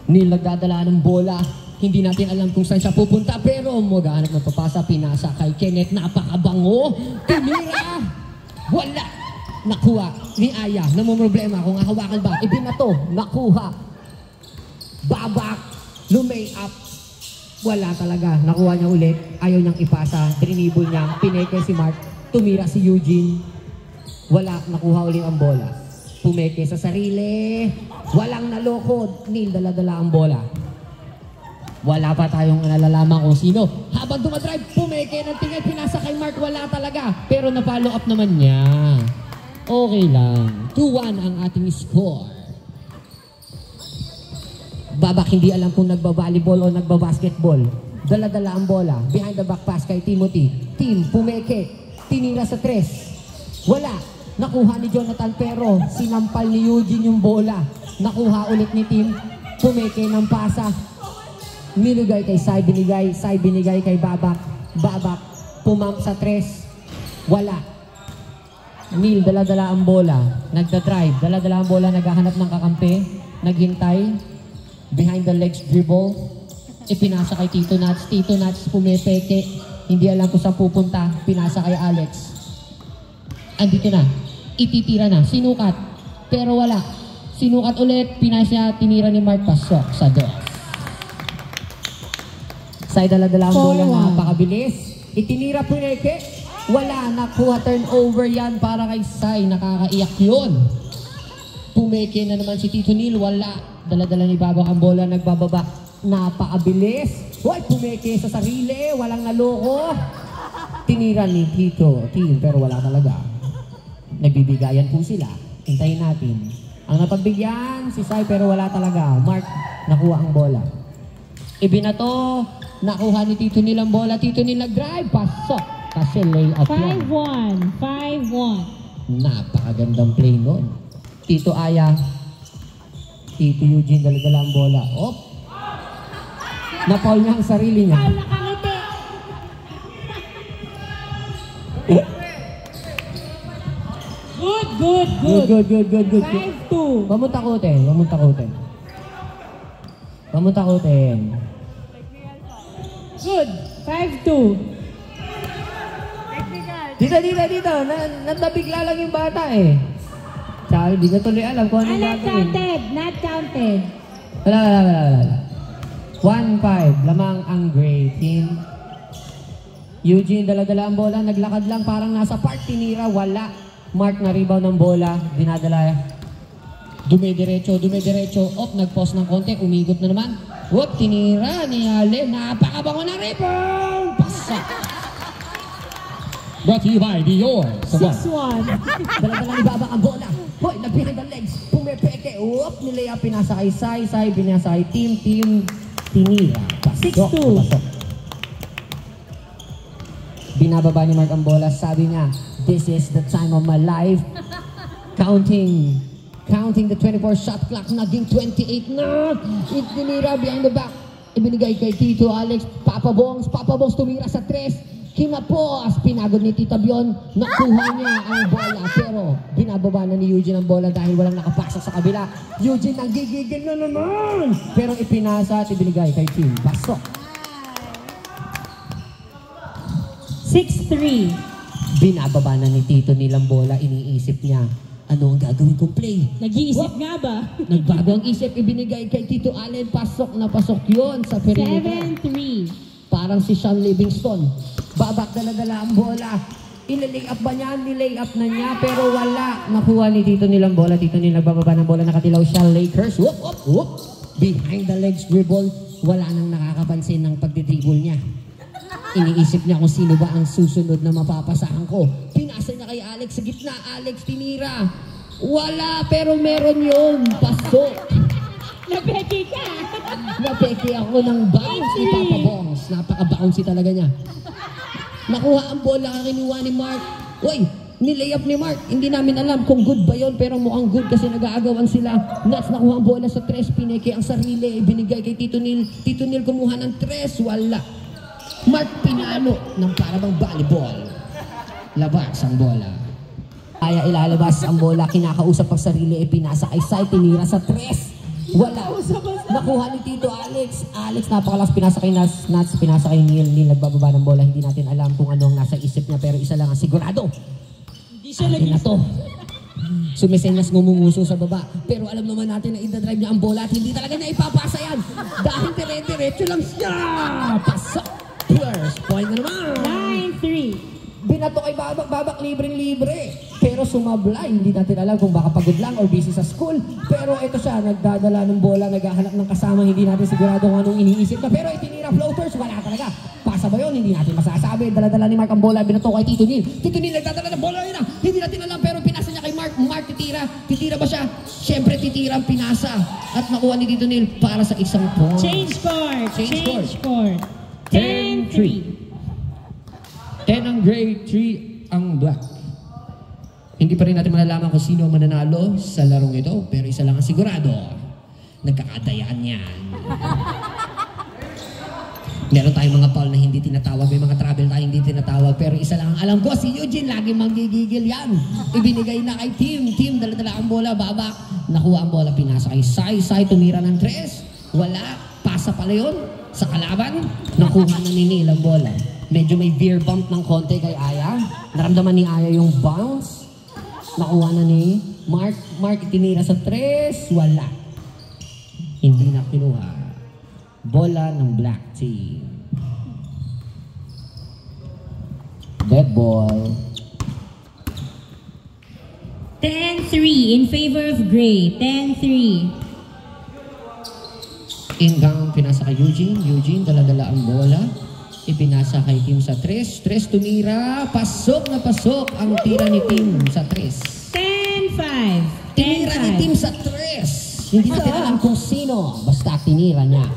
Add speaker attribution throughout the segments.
Speaker 1: Neil nagdadala ng bola. Hindi natin alam kung saan siya pupunta, pero maghanap ng papasa, pinasa kay Kenneth, napakabango, tinira, wala, nakuha ni Aya, namumroblema kung hahawakan ba, ibinato, nakuha, babak, lumay up, wala talaga, nakuha niya ulit, ayaw niyang ipasa, drinibble niya, pineke si Mark, tumira si Eugene, wala, nakuha ulit ang bola, pumeke sa sarili, walang naloko, Neil dala-dala ang bola. Wala pa tayong nalalaman kung sino. Habang dumadrive, pumeke ng tingin, pinasa kay Mark, wala talaga. Pero na-follow up naman niya. Okay lang. 2-1 ang ating score. Babak hindi alam kung nagba-volleyball o nagba-basketball. Dala-dala ang bola. Behind the back pass kay Timothy. Tim, pumeke. Tinira sa 3. Wala. Nakuha ni Jonathan pero sinampal ni Eugene yung bola. Nakuha ulit ni Tim. Pumeke ng pasa. Nilugay kay Sai binigay kay Babak, pumamp sa 3, wala. Neil, dala-dala ang bola, nagda-drive, dala-dala ang bola, naghahanap ng kakampi, naghintay, behind the legs dribble, ipinasa kay Tito Nats pumepeke, hindi alam kung saan pupunta, pinasa kay Alex. Andito na, ititira na, sinukat, pero wala. Sinukat ulit, pinasa, tinira ni Mark, pasok sa dos. Sai dala-dala ang bola, napakabilis. Itinira Puneke. Wala, nakuha turnover yan para kay Sai. Nakakaiyak yun. Pumeke na naman si Tito Neil. Wala. Dala-dala ni Babak ang bola, nagbababa. Napakabilis. Hoy, pumeke sa sarili. Walang naloko. Tinira ni Tito Team, pero wala talaga. Nagbibigayan po sila. Hintayin natin. Ang napagbigyan, si Sai, pero wala talaga. Mark, nakuha ang bola. Ibinato. Nakuha ni Tito Neil ang bola. Tito Neil nag-drive. Pasok. Kasi lay-up yan.
Speaker 2: 5-1.
Speaker 1: Napakagandang play nun. Tito Aya. Tito Eugene dala-dala ang bola. Op. Napaul niya ang sarili niya.
Speaker 2: Paul nakangiti. Good. 5-2.
Speaker 1: Pamuntakutin.
Speaker 2: Good. 5-2.
Speaker 1: Dito. Nabigla lang yung bata eh. Tsaka hindi ko tuloy alam kung anong gagawin.
Speaker 2: Not counted.
Speaker 1: Wala. 1-5. Lamang ang gray team. Eugene dala-dala ang bola. Naglakad lang parang nasa park. Tinira. Wala. Mark na rebound ng bola. Dinadala. Dumidiretso. Op, nag-pause ng konti. Umigot na naman. Whoop, tinira ni Ale. Napakabango na rebound. Pasak. Brought to you by Dior.
Speaker 2: 6-1.
Speaker 1: Dala-dala ni Babak ang bola. Hoy, nag-behind the legs. Pumepeke. Whoop, nilaya. Pinasa kay Sai. Binasa kay Team. Tinira. Pasok.
Speaker 2: 6-2.
Speaker 1: Binababa ni Mark ang bola. Sabi niya, this is the time of my life. Counting the 24 shot clock, naging 28 na. Itinira behind the back. Ibinigay kay Tito Alex. Papa Bongs tumira sa 3. Kinapos, pinagod ni Tita Bion. Nakuha niya ang bola. Pero binababa na ni Eugene ang bola dahil walang nakapaksa sa kabila. Eugene nanggigigil na naman. Pero ipinasa at ibinigay kay Team. Pasok.
Speaker 2: 6-3.
Speaker 1: Binababa na ni Tito nilang bola. Iniisip niya, ano ang gagawin kong play?
Speaker 2: Nag-iisip nga ba?
Speaker 1: Nagbago ang isip, ibinigay kay Tito Allen. Pasok na pasok yun sa perimeter.
Speaker 2: 7-3.
Speaker 1: Parang si Sean Livingston. Babak dala-dala ang bola. Inilay up ba niya? Nilay up na niya pero wala. Nakuha ni Tito nilang bola. Tito nilang nagbababa ng bola. Nakatilaw siya. Lakers. Whoop. Behind the legs dribble. Wala nang nakakapansin ng pagdidribble niya. Iniisip niya kung sino ba ang susunod na mapapasahan ko. Pinasa niya kay Alex sa gitna. Alex tinira. Wala, pero meron yun. Pasok.
Speaker 2: Napeki ka.
Speaker 1: Napeki ako ng bounce ni Papa Bongs. Napaka-bouncy talaga niya. Nakuha ang bola kinuha ni Mark. Uy, nilay up ni Mark. Hindi namin alam kung good ba yun, pero mukhang good kasi nag-aagawan sila. Nats nakuha ang bola sa 3. Pineke ang sarili. Binigay kay Tito Neil. Tito Neil kumuha ng 3. Wala. Mark pinalo ng parang volleyball. Labas ang bola. Kaya ilalabas ang bola. Kinakausap ang sarili. Pinasa kay Sai. Tinira sa 3. Wala. Nakuha ni Tito Alex. Alex, napakalas pinasa kay Nats, pinasa kay Neil. Neil nagbababa ng bola. Hindi natin alam kung ano ang nasa isip niya. Pero isa lang ang sigurado.
Speaker 2: Hindi siya
Speaker 1: Atin na to. Sumisenyas ngumunguso sa baba. Pero alam naman natin na idadrive niya ang bola at hindi talaga niya ipapasa yan. Dahil dire-diretso lang siya. Pasok. First point na naman.
Speaker 2: 9-3.
Speaker 1: Binato kay Babak, libreng-libre. Pero sumablay. Hindi natin alam kung baka pagod lang or busy sa school. Pero ito siya, nagdadala ng bola, naghahanap ng kasama. Hindi natin sigurado kung anong iniisip na. Pero itinira floaters, wala talaga. Pasa ba yun? Hindi natin masasabi. Dala-dala ni Mark ang bola, binato kay Tito Neil. Tito Neil nagdadala ng bola yun. Hindi natin alam, pero pinasa niya kay Mark. Mark titira. Titira ba siya? Siyempre titira ang pinasa. At nakuha ni Tito Neil para sa isang point.
Speaker 2: Change score.
Speaker 1: Change
Speaker 2: score. 10-3.
Speaker 1: 10 ang gray, 3 ang black. Hindi pa rin natin malalaman kung sino ang mananalo sa larong ito, pero isa lang ang sigurado. Nagkakatayaan yan. Meron tayong mga foul na hindi tinatawag, may mga travel tayong hindi tinatawag, pero isa lang ang alam ko, si Eugene, lagi manggigigil yan. Ibinigay na kay Team, dala-dala ang bola, Babak. Nakuha ang bola, pinasa kay Sai, tumira ng 3. Wala, pasa pala yun sa kalaban. Nakuha na ni Neil ang bola. Medyo may veer bump ng konti kay Aya. Naramdaman ni Aya yung bounce. Nakuha na ni Mark. Mark itinira sa 3. Wala. Hindi na kinuha. Bola ng black team. Dead ball.
Speaker 2: 10-3 in favor of gray. 10-3.
Speaker 1: Ingang pinasa kay Eugene. Eugene dala-dala ang bola. Ipinasa kay Tim sa 3. 3 tumira. Pasok na pasok ang tira ni Tim sa 3.
Speaker 2: 10-5.
Speaker 1: Tinira ni Tim sa 3. Hindi natin alam kung sino. Basta tinira niya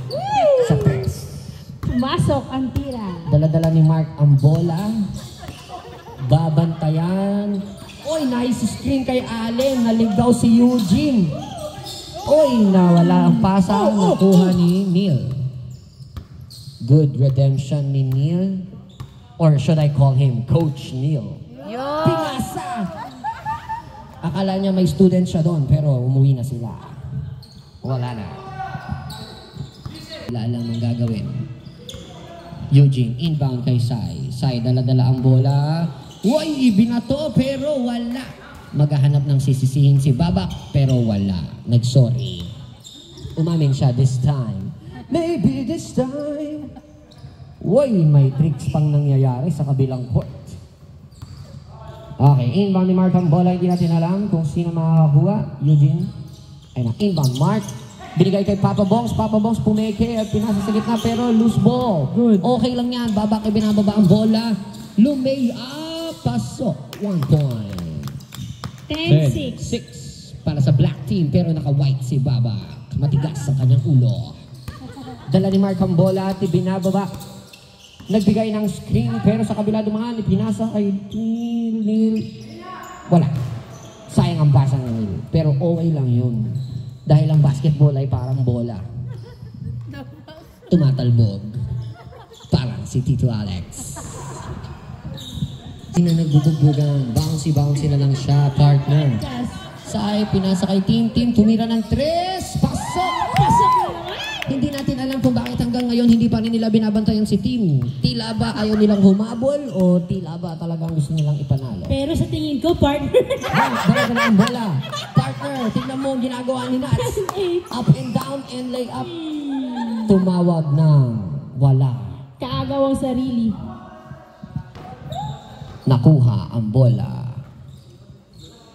Speaker 1: sa 3.
Speaker 2: Pumasok ang tira.
Speaker 1: Dala-dala ni Mark ang bola. Babantayan. Oy, nice screen kay Allen. Naligaw si Eugene. Oy, nawala ang pasa. Nakuha ni Neil. Good redemption ni Neil. Or should I call him Coach Neil? Pinasa! Akala niya may student siya doon, pero umuwi na sila. Wala na. Wala lang ang gagawin. Eugene, inbound kay Sai. Sai, dala-dala ang bola. Uy, ibinato, pero wala. Maghahanap ng sisisihin si Babak, pero wala. Nagsorry. Umamin siya this time. Maybe this time. Uy, may tricks pang nangyayari sa kabilang court. Okay, inbound ni Mark ang bola. Hindi natin alam kung sino makakakuha. Eugene. Ayun na, inbound Mark. Binigay kay Papa Bongs. Papa Bongs pumeke at pinasa sa gitna pero loose ball.
Speaker 2: Good.
Speaker 1: Okay lang yan. Babak ay binababa ang bola. Lumay up. Pasok. 1 point.
Speaker 2: 10-6.
Speaker 1: 6 para sa black team pero naka-white si Babak. Matigas ang kanyang ulo. Dala ni Mark ang bola at ibinababa. Nagbigay ng screen pero sa kabila dumaan ipinasa kay Neil. Wala. Sayang ang basa ng Neil. Pero okay lang yun. Dahil ang basketball ay parang bola. Tumatalbog. Parang si Tito Alex. Sina nagbubugbugan. Bouncy na lang siya, partner. Sai, pinasa kay Tim, tumira ng 3. Pasok! Hindi natin alam kung bakit hanggang ngayon hindi pa rin nila binabantayan si Tim. Tila ba ayaw nilang humabol o tila ba talagang gusto nilang ipanalo?
Speaker 2: Pero sa tingin ko, partner.
Speaker 1: Dala-dala ang bola. Partner, tignan mo ang ginagawa ni Nats. Up and down and lay up. Tumawag ng wala.
Speaker 2: Kaagaw ang sarili.
Speaker 1: Nakuha ang bola.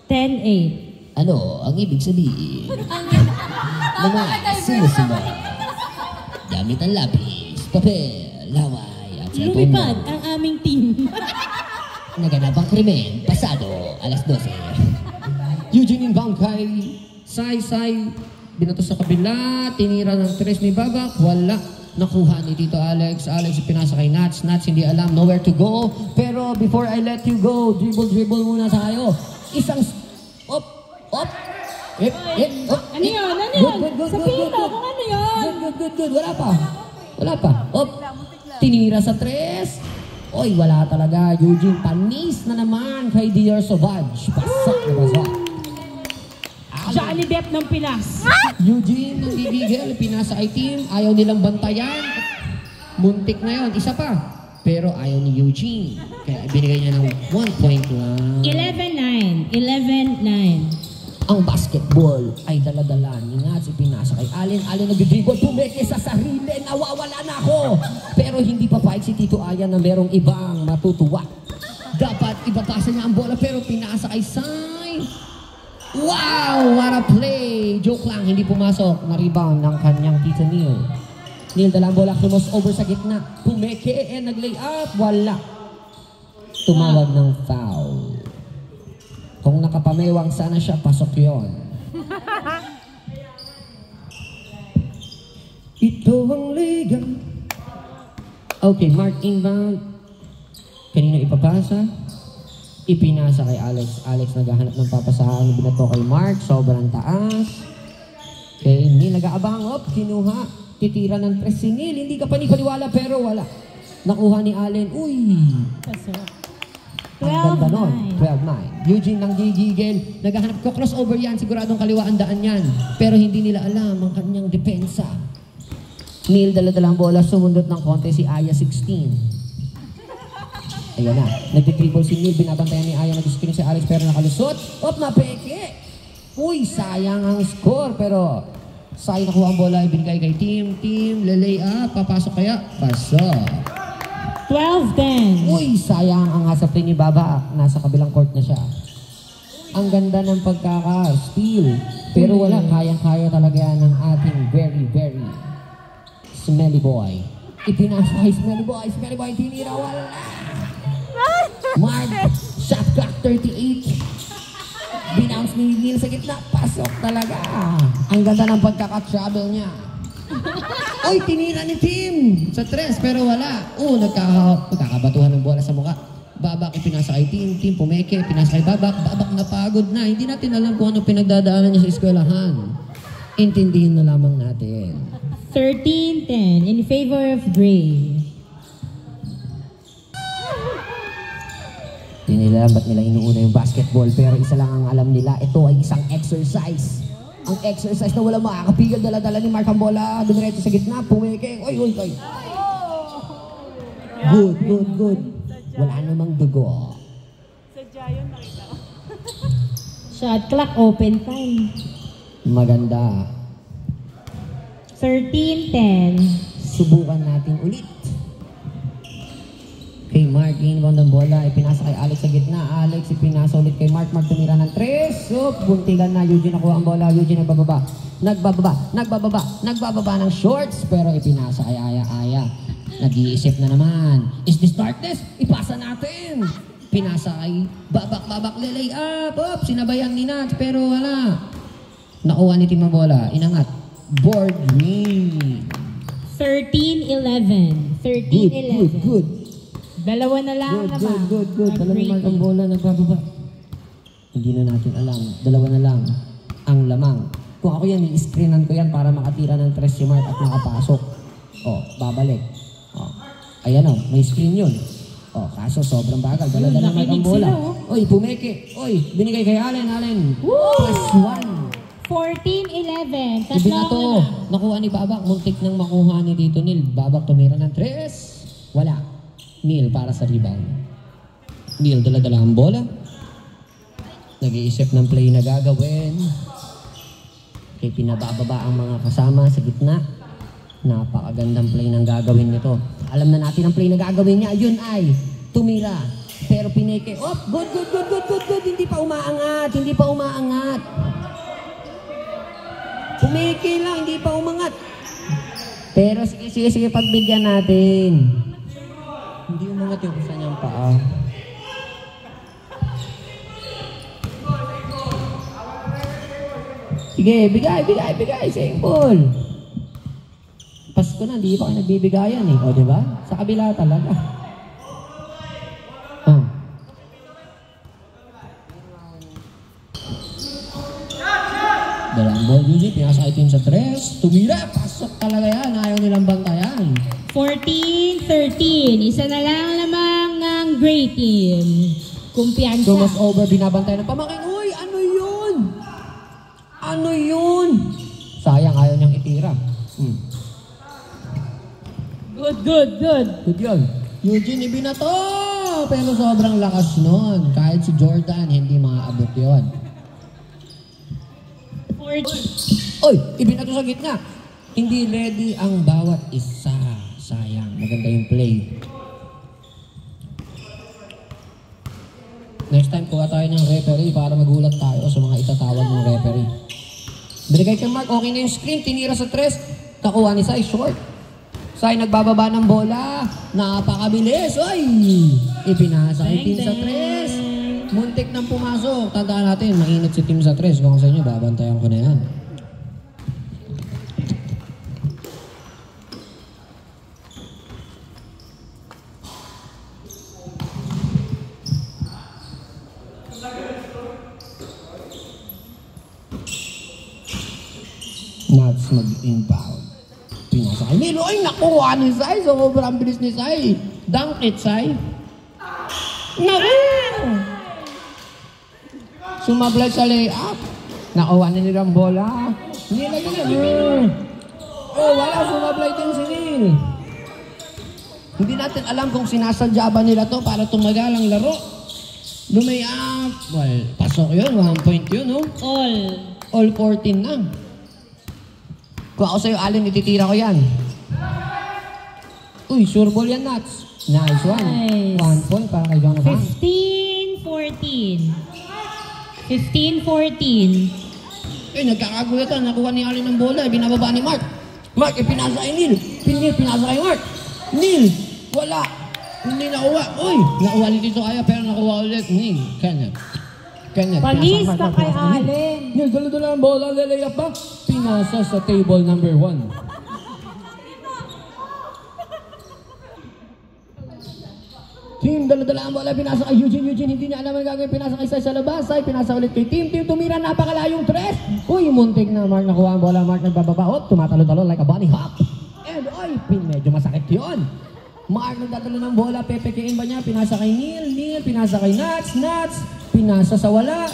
Speaker 2: 10-8.
Speaker 1: Ano ang ibig sabihin? Mga sumusunod. Gamit ang lapis, papel, laway, at cellphone.
Speaker 2: Lumipad ang aming team.
Speaker 1: Naganap ang krimen, pasado, alas 12. Eugene inbound kay Sai. Binato sa kabila, tinira ng 3 ni Babak, wala. Nakuha ni Tito Alex. Alex pinasa kay Nats. Nats hindi alam nowhere to go. Pero before I let you go, dribble muna tayo. Isang op.
Speaker 2: Ano yun? Sabihin mo kung ano yun.
Speaker 1: Good. Wala pa. Op. Tinira sa 3. Oy, wala talaga. Eugene, panis na naman kay Dior Sauvage. Pasok na pasok.
Speaker 2: Johnny Depp ng Pinas.
Speaker 1: Eugene ng gigigil, pinasa kay team. Ayaw nilang bantayan. Muntik na yun. Isa pa. Pero ayaw ni Eugene. Kaya binigay niya ng 1 point lang.
Speaker 2: 11-9. 11-9.
Speaker 1: Ang basketball ay dala-dala. Ingat si pinasa kay Allen. Allen nag-dribble. Pumeke sa sarili. Nawawala na ako. Pero hindi pa pahig si Tito Ayan na merong ibang matutuwa. Dapat ibabasa niya ang bola pero pinasa kay Sai. Wow! What a play! Joke lang, hindi pumasok. Na-rebound ng kanyang Tito Neil. Neil dala ang bola, crumos over sa gitna. Pumeke nag-lay up. Wala. Tumawag ng foul. Kung nakapamewang sana siya, pasok yon. Ito ang liga. Okay, mark inbound. Kanino ipapasa? Ipinasa kay Alex. Alex naghahanap ng papasahan. Binato kay Mark. Sobrang taas. Okay, Neil nag-aabang. Kinuha. Titira ng press si Neil. Hindi ka panipaniwala pero wala. Nakuha ni Allen. Uy! Ang ganda nun. 12-9. Eugene ng gigigil. Naghahanap ko. Crossover yan. Siguradong kaliwa ang daan yan. Pero hindi nila alam ang kanyang depensa. Neil dala-dala ang bola. Sumundot ng konti si Aya 16. Ayan na. Nagtitriple si Neil. Binabantayan ni Aya. Nag-screen si Alex pero nakalusot. Napeke! Uy, sayang ang score. Pero sayang nakuha ang bola. Ibinigay kay team. Team, lelay up. Papasok kaya? Pasok.
Speaker 2: 12-10.
Speaker 1: Uy, sayang ang hasapin ni Baba. Nasa kabilang court na siya. Ang ganda ng pagkaka-steal. Pero wala. Kayang-kaya talaga yan ng ating very, very smelly boy. Ipinasa kay Smelly Boy. Smelly Boy, tinira. Wala. Mark, shot clock 38. Binounce ni Neil sa gitna. Pasok talaga. Ang ganda ng pagkaka-travel niya. Uy, tinira ni Tim sa 3 pero wala. Nagkakabatuhan ng bola sa mukha. Babak ipinasa kay Tim. Tim pumeke, pinasa kay Babak. Babak napagod na. Hindi natin alam kung ano pinagdadaanan niya sa eskwelahan. Intindihin na lamang natin.
Speaker 2: 13-10 in favor of Gray.
Speaker 1: Hindi nila ba't nila inuuna yung basketball pero isa lang ang alam nila. Ito ay isang exercise. Ang exercise na wala makakapigil. Dala-dala ni Mark ang bola. Dumiretso sa gitna. Pumeke. Oy. Good. Wala namang dugo.
Speaker 3: Sadya yun, nakita ko.
Speaker 2: Shot clock open time.
Speaker 1: Maganda.
Speaker 2: 13-10.
Speaker 1: Subukan natin ulit. Kay Mark, inbound ng bola. Ipinasa kay Alex sa gitna. Alex, ipinasa ulit kay Mark. Mark tumira ng 3. Buntilan na. Eugene nakuha ang bola. Eugene nagbababa ng shorts. Pero ipinasa kay Aya. Nag-iisip na naman. Is this darkness? Ipasa natin. Pinasa kay Babak. Lelay up. Sinabayan ni Nats. Pero wala. Nakuha ni Tim ang bola. Inangat. Board ring.
Speaker 2: 13-11. 13-11.
Speaker 1: Good.
Speaker 2: Dalawa na lang naman.
Speaker 1: Good. Dalawa naman ang bola nagbababa. Hindi na natin alam. Dalawa na lang ang lamang. Kung ako yan, i-screenan ko yan para makatira ng 3 si Mark at makapasok. Babalik. Ayan may screen yun. Kaso sobrang bagal. Dala-dala Mark ang bola. Pumeke. Binigay kay Allen. +1.
Speaker 2: 14-11.
Speaker 1: Ibinato. Nakuha ni Babak. Muntik nang makuha ni Tito Neil. Babak tumira ng 3. Wala. Neil para sa rebound. Neil dala-dala ang bola. Nag-iisip ng play na gagawin. Kaya pinabababa ang mga kasama sa gitna. Napakagandang play ng gagawin nito. Alam na natin ang play na gagawin niya. Yun ay tumira. Pero pineke. Good. Hindi pa umaangat. Pumeke lang, hindi pa umangat. Pero sige, pagbigyan natin. Hindi umangat yung isa niyang paa. Sige, bigay. Simple. Pasko na, hindi pa kayo nagbibigayan diba? Sa kabila talaga. Dalang ball unit, pinasa item sa 3. Tumira, pasok talaga yan. Ayaw nilang bantayan.
Speaker 2: 14-13. Isa na lang lamang ng Gray Team. Kumpiyansa.
Speaker 1: Thomas over, binabantay ng pamangkin. Uy, ano yun? Ano yun? Sayang, ayaw niyang itira.
Speaker 2: Good, good, good.
Speaker 1: Good yun. Eugene ibinato! Pero sobrang lakas nun. Kahit si Jordan, hindi maaabot yun.
Speaker 2: 40.
Speaker 1: Oy! Ibinato sa gitna. Hindi ready ang bawat isa. Sayang. Maganda yung play. Next time, kuha tayo ng referee para magulat tayo sa mga itatawag ng referee. Binigay kay Mark, okay na yung screen. Tinira sa tres. Nakuha ni Sai, short. Sai nagbababa ng bola. Napakabilis. Oy! Ipinasa kay team sa tres. Muntik nang pumasok. Tandaan natin, mainit si team sa tres. Kung sa inyo, babantayan ko na yan. Nuts mag-inbound. Pinasa kay Milo. Ay, nakuha ni Sai. Sobrang bilis ni Sai. Dunk it, Sai. Naku! Sumablay sa layup. Nakuha na nilang bola. Nilagyan na. Oh, wala. Sumablay din si Neil. Hindi natin alam kung sinasadya ba nila to para tumagal ang laro. Lumayap. Well, pasok yun. 1 point yun, no? All 14 na. Kung ako sa'yo, Allen, ititira ko yan. Uy, sure ball yan, Nuts. Nice one.
Speaker 2: Nice.
Speaker 1: 1 point para kay Jonathan.
Speaker 2: 15-14. 15-14.
Speaker 1: Eh, nagkakagulatan. Nakuha ni Allen ng bola. Binababa ni Mark. Mark, pinasa kay Neil. Pinasa kay Mark. Neil, wala. Hindi nakuha. Uy, nakuha ni Tito Aya, pero nakuha ulit. Neil, Kenneth.
Speaker 2: Panis ka kay Allen.
Speaker 1: Neil, dala-dala ang bola. Lalayap ba? Pinasa sa table number 1. Team, dala-dala ang bola. Pinasa kay Eugene. Hindi niya alam ang gagawin. Pinasa kay Sai sa labas. Sai, pinasa ulit kay Team. Tumira, napakalayong tres. Uy, muntik na. Mark nakuha ang bola. Mark nagbababa. Oh, tumatalo-talo like a bunny hop. And, oy, medyo masakit yun. Mark nagdadala ng bola. Pepekein ba niya? Pinasa kay Neil. Pinasa kay Nuts. Pinasa sa wala.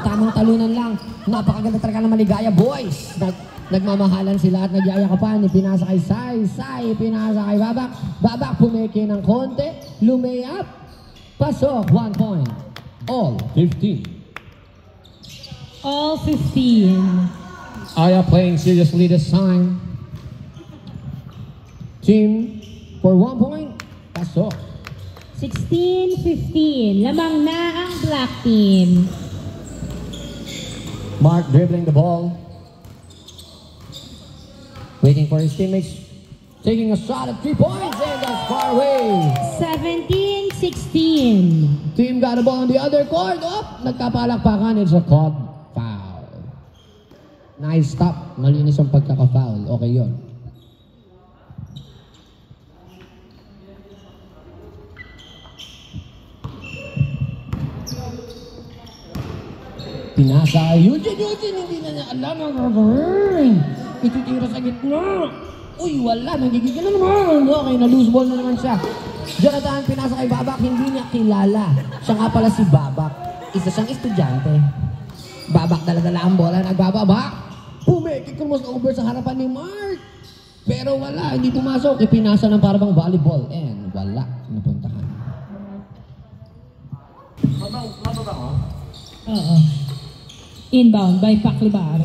Speaker 1: Tamang talunan lang. Napakaganda talaga ng maligaya, boys. Nagmamahalan sila at nagyayakapan. Pinasa kay Sai. Pinasa kay Babak pumeke ng konti. Lumayap. Pasok. 1 point. All 15.
Speaker 2: All 15.
Speaker 1: Aya playing seriously this time. Team for 1 point. Pasok.
Speaker 2: 16-15. Lamang na ang black team.
Speaker 1: Mark dribbling the ball. Waiting for his teammates. Taking a shot at 3 points and that's far away.
Speaker 2: 17-16.
Speaker 1: Team got the ball on the other court. Nagkapalakpakan. It's a called foul. Nice stop. Malinis ang pagkaka-foul. Okay yun. Pinasa kay Eugene, hindi na niya alam ang gagawin. Ititira sa gitna. Uy, wala, nagigigil na naman. Okay, na-loose ball na naman siya. Jonathan, pinasa kay Babak, hindi niya kilala. Siya nga pala si Babak. Isa siyang estudyante. Babak, dala-dala ang bola, nagbababa. Pumekik almost over sa harapan ni Mark. Pero wala, hindi pumasok. Ipinasa ng parang volleyball. And wala, napuntahan. Mababa ko?
Speaker 2: Oo. Inbound by Paclibar.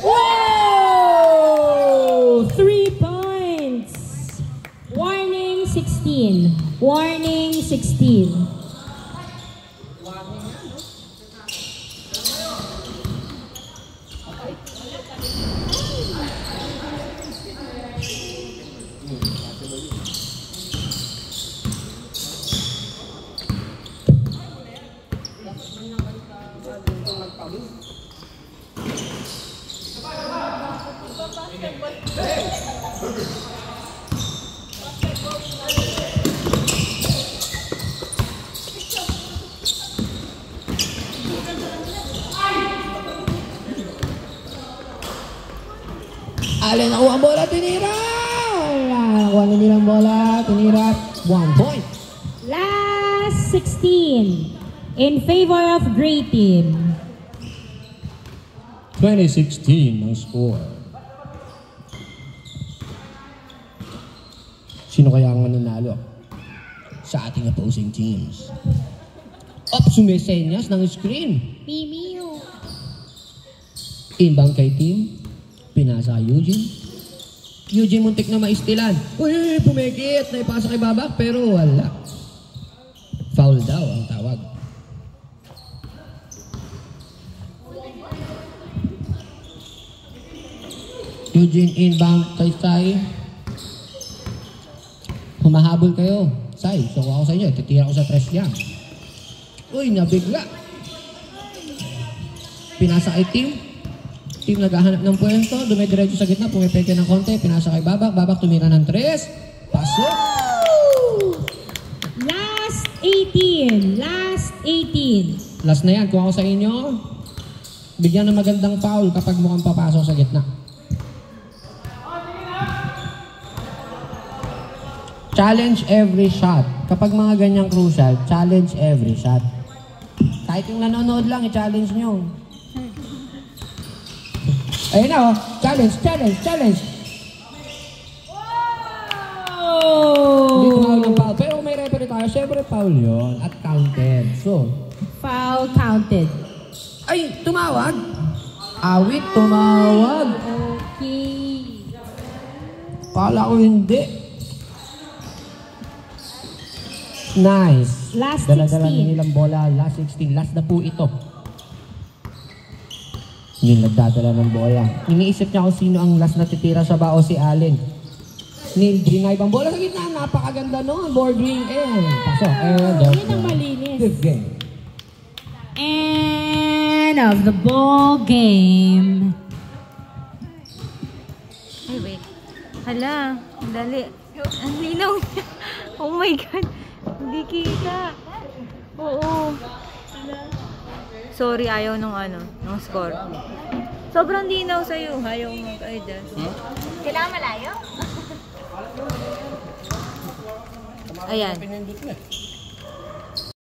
Speaker 2: Whoa! 3 points. Warning 16. Warning 16.
Speaker 1: Allen, nakuha ang bola, tinira! Nakuha na nilang bola, tinira. 1 point.
Speaker 2: Last 16. in favor of gray team.
Speaker 1: 2016 ang score. Sino kaya ang mananalo sa ating opposing teams? Up, sumesenyas ng screen.
Speaker 2: Mimiu.
Speaker 1: Inbound kay team. Pinasa kay Eugene. Eugene muntik na maistilan. Uy, pumikit. Naipasa kay Babak pero wala. Foul daw ang tawag. Eugene inbound kay Sai. Humahabol kayo. Sai, so ako sa inyo. Titira ko sa tres niya. Uy, nabigla. Pinasa kay team. Team naghahanap ng pwesto. Dumidiretso sa gitna. Pumipeke ng konti. Pinasa kay Babak. Babak tumira ng tres. Pasok.
Speaker 2: Last 18. Last 18.
Speaker 1: Last na yan. Kung ako sa inyo, bigyan ng magandang foul kapag mukhang papasok sa gitna. Challenge every shot. Kapag mga ganyang crucial, challenge every shot. Kahit yung nanonood lang, i-challenge nyo. Ayun na oh. Challenge, challenge, challenge. Hindi tumawag ng foul. Pero kung may referee tayo, syempre foul yun. At counted. So,
Speaker 2: Foul counted.
Speaker 1: ay, tumawag. Awit, tumawag.
Speaker 2: Okay.
Speaker 1: Kala ko hindi. Nice.
Speaker 2: Last
Speaker 1: Dala-dala
Speaker 2: 16.
Speaker 1: nilang bola. Last 16. Last na po ito. Yung nagdadala ng bola. Iniisip niya kung sino ang last na titira sa bao, si Allen. Neil Dringay bang bola sa gitna. Napakaganda noon. Bordering in. Pasok. And
Speaker 2: Yun ang malinis.
Speaker 1: good game.
Speaker 2: End of the ball game.
Speaker 4: Ay, wait. Hala, dali. Ang linaw niya. Oh my God. Hindi kita. Oo. Sorry, ayaw nung score. Sobrang linaw sa'yo. Ayaw mag-adjust. Kailangan malayo? Ayan.